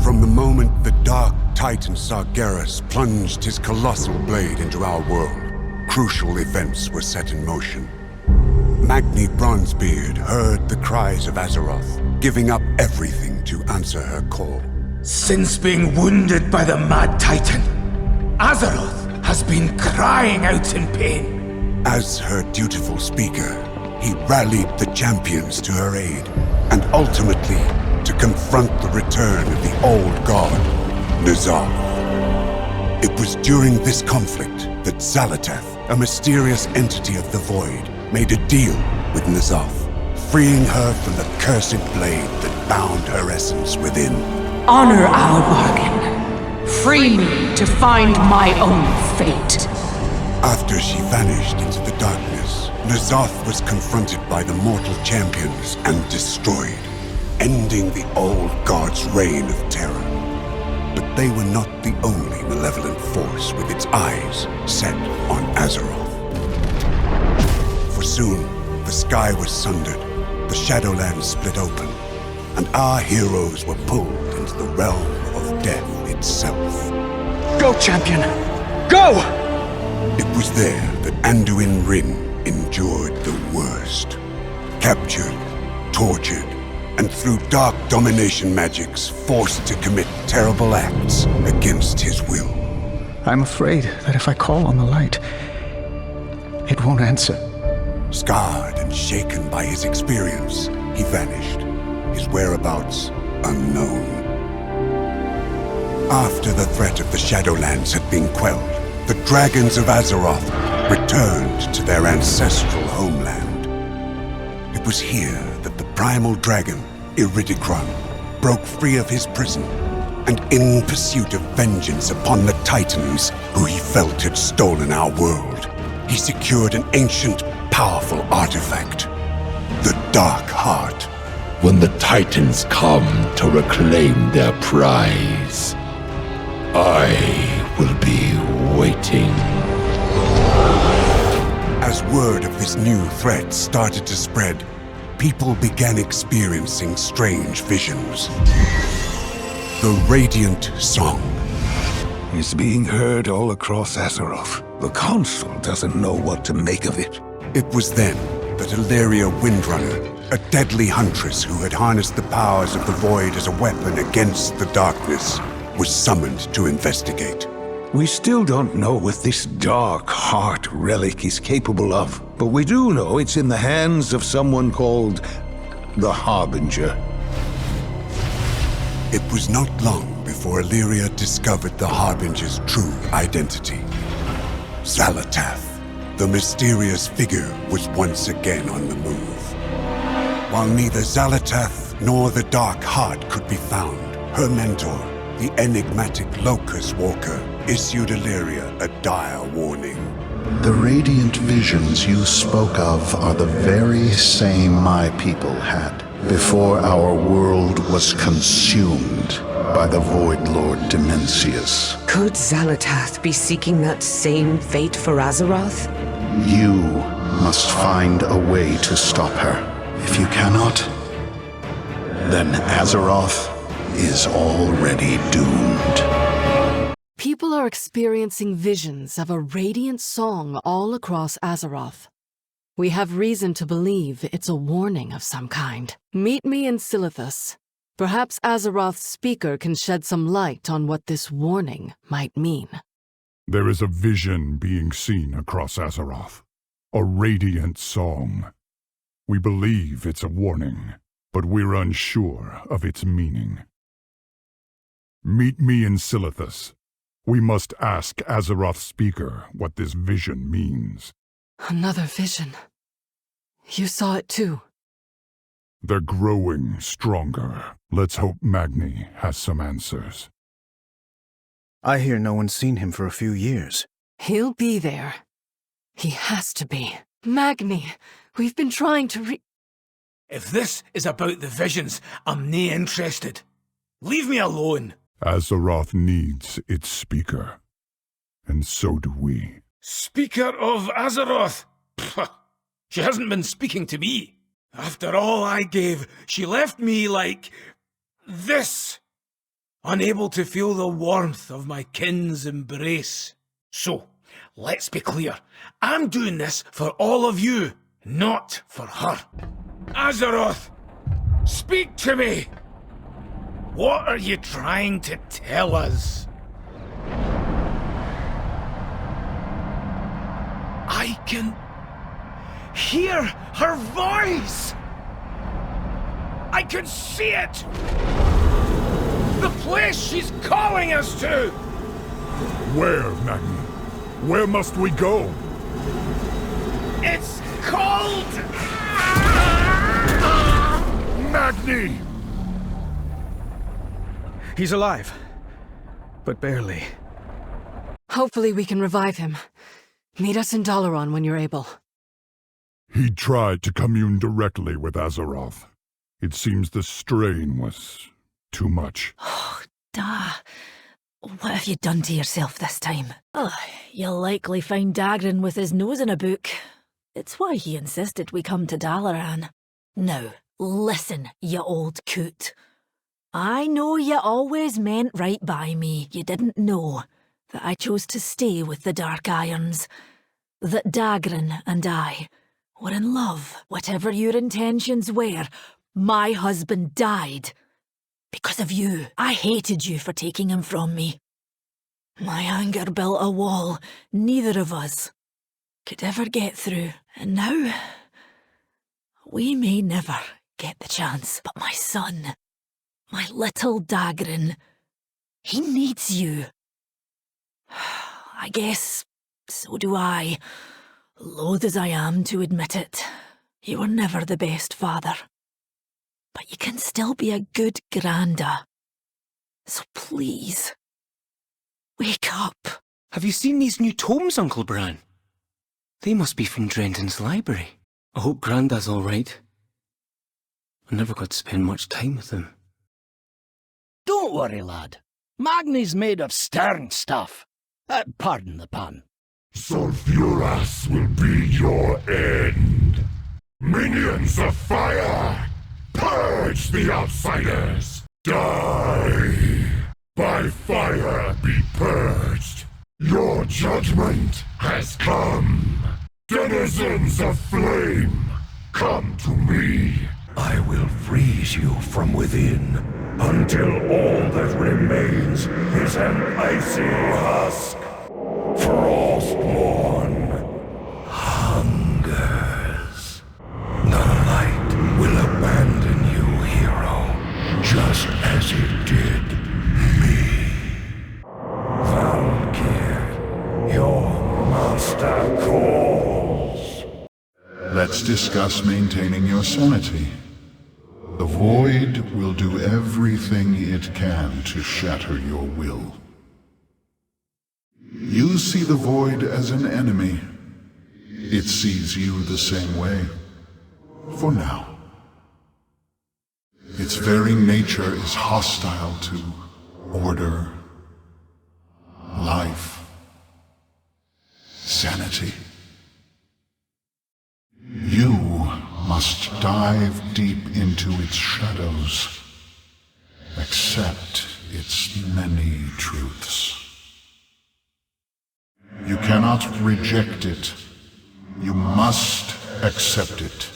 From the moment the dark titan Sargeras plunged his colossal blade into our world, crucial events were set in motion. Magni Bronzebeard heard the cries of Azeroth, giving up everything to answer her call. Since being wounded by the Mad Titan, Azeroth has been crying out in pain. As her dutiful speaker, he rallied the champions to her aid, and ultimately to confront the return of the old god, N'Zoth. It was during this conflict that Xal'atath, a mysterious entity of the Void, made a deal with N'Zoth, freeing her from the cursed blade that bound her essence within. Honor our bargain. Free me to find my own fate. After she vanished into the darkness, N'Zoth was confronted by the mortal champions and destroyed, ending the old god's reign of terror. But they were not the only malevolent force with its eyes set on Azeroth. For soon, the sky was sundered, the Shadowlands split open, and our heroes were pulled into the realm of death itself. Go, champion! Go! It was there that Anduin Wrynn endured the worst. Captured, tortured, and through dark domination magics, forced to commit terrible acts against his will. I'm afraid that if I call on the light, it won't answer. Scarred and shaken by his experience, he vanished, his whereabouts unknown. After the threat of the Shadowlands had been quelled, the dragons of Azeroth returned to their ancestral homeland. It was here that the primal dragon, Iridikron, broke free of his prison, and in pursuit of vengeance upon the Titans who he felt had stolen our world, he secured an ancient, powerful artifact, the Dark Heart. When the Titans come to reclaim their prize, I will be waiting. As word of this new threat started to spread, people began experiencing strange visions. The Radiant Song. It's being heard all across Azeroth. The Council doesn't know what to make of it. It was then that Alleria Windrunner, a deadly huntress who had harnessed the powers of the Void as a weapon against the darkness, was summoned to investigate. We still don't know what this Dark Heart relic is capable of, but we do know it's in the hands of someone called the Harbinger. It was not long before Alleria discovered the Harbinger's true identity. Xal'atath, the mysterious figure, was once again on the move. While neither Xal'atath nor the Dark Heart could be found, her mentor, the enigmatic Locus Walker, issued Alleria a dire warning. The radiant visions you spoke of are the very same my people had before our world was consumed by the Void Lord Dimensius. Could Xal'atath be seeking that same fate for Azeroth? You must find a way to stop her. If you cannot, then Azeroth is already doomed. People are experiencing visions of a radiant song all across Azeroth. We have reason to believe it's a warning of some kind. Meet me in Silithus. Perhaps Azeroth's speaker can shed some light on what this warning might mean. There is a vision being seen across Azeroth. A radiant song. We believe it's a warning, but we're unsure of its meaning. Meet me in Silithus. We must ask Azeroth's speaker what this vision means. Another vision. You saw it too. They're growing stronger. Let's hope Magni has some answers. I hear no one's seen him for a few years. He'll be there. He has to be. Magni, we've been trying to If this is about the visions, I'm nae interested. Leave me alone. Azeroth needs its speaker. And so do we. Speaker of Azeroth? Pfft. She hasn't been speaking to me. After all I gave, she left me like this. unable to feel the warmth of my kin's embrace. So, let's be clear. I'm doing this for all of you, not for her. Azeroth, speak to me! What are you trying to tell us? I can hear her voice! I can see it! The place she's calling us to! Where, Magni? Where must we go? It's called... Magni! He's alive. But barely. Hopefully we can revive him. Meet us in Dalaran when you're able. He tried to commune directly with Azeroth. It seems the strain was too much. Oh, what have you done to yourself this time? Oh, you'll likely find Dagran with his nose in a book. It's why he insisted we come to Dalaran. Now, listen, you old coot. I know you always meant right by me. You didn't know that I chose to stay with the Dark Irons. That Dagran and I were in love. Whatever your intentions were, my husband died. Because of you. I hated you for taking him from me. My anger built a wall neither of us could ever get through. And now, we may never get the chance. But my son, my little Dagran, he needs you. I guess so do I. Loath as I am to admit it, you were never the best father. But you can still be a good granda. So please, wake up. Have you seen these new tomes, Uncle Bran? They must be from Drenton's library. I hope Granda's all right. I never got to spend much time with him. Don't worry, lad. Magni's made of stern stuff. Pardon the pun. Sulfuras will be your end. Minions of fire! Purge the outsiders! Die! By fire be purged! Your judgment has come! Denizens of flame, come to me! I will freeze you from within, until all that remains is an icy husk. Frostborn hungers. The light will abandon you, hero, just as it did me. Valkyr, your master calls. Let's discuss maintaining your sanity. The Void will do everything it can to shatter your will. You see the Void as an enemy. It sees you the same way. For now. Its very nature is hostile to order, life, sanity. You must dive deep into its shadows, accept its many truths. You cannot reject it. You must accept it.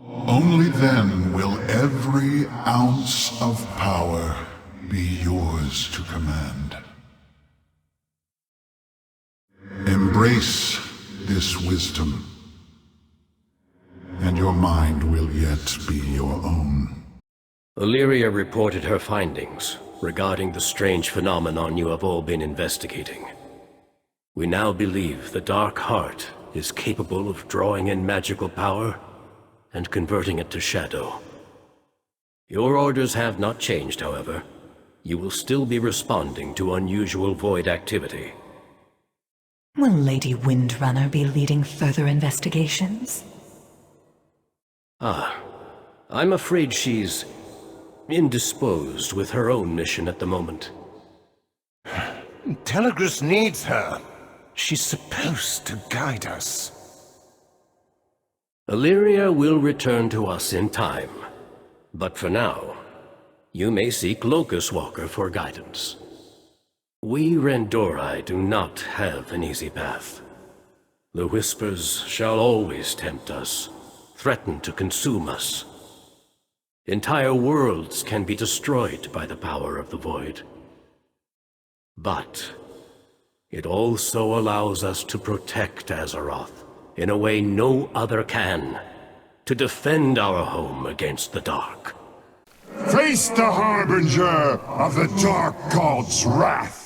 Only then will every ounce of power be yours to command. Embrace this wisdom, and your mind will yet be your own. Alleria reported her findings regarding the strange phenomenon you have all been investigating. We now believe the Dark Heart is capable of drawing in magical power and converting it to shadow. Your orders have not changed, however. You will still be responding to unusual Void activity. Will Lady Windrunner be leading further investigations? I'm afraid she's indisposed with her own mission at the moment. Telegris needs her. She's supposed to guide us. Alleria will return to us in time. But for now, you may seek Locus Walker for guidance. We Randori do not have an easy path. The whispers shall always tempt us, threaten to consume us. Entire worlds can be destroyed by the power of the Void. But it also allows us to protect Azeroth in a way no other can, to defend our home against the dark. Face the harbinger of the Dark God's wrath!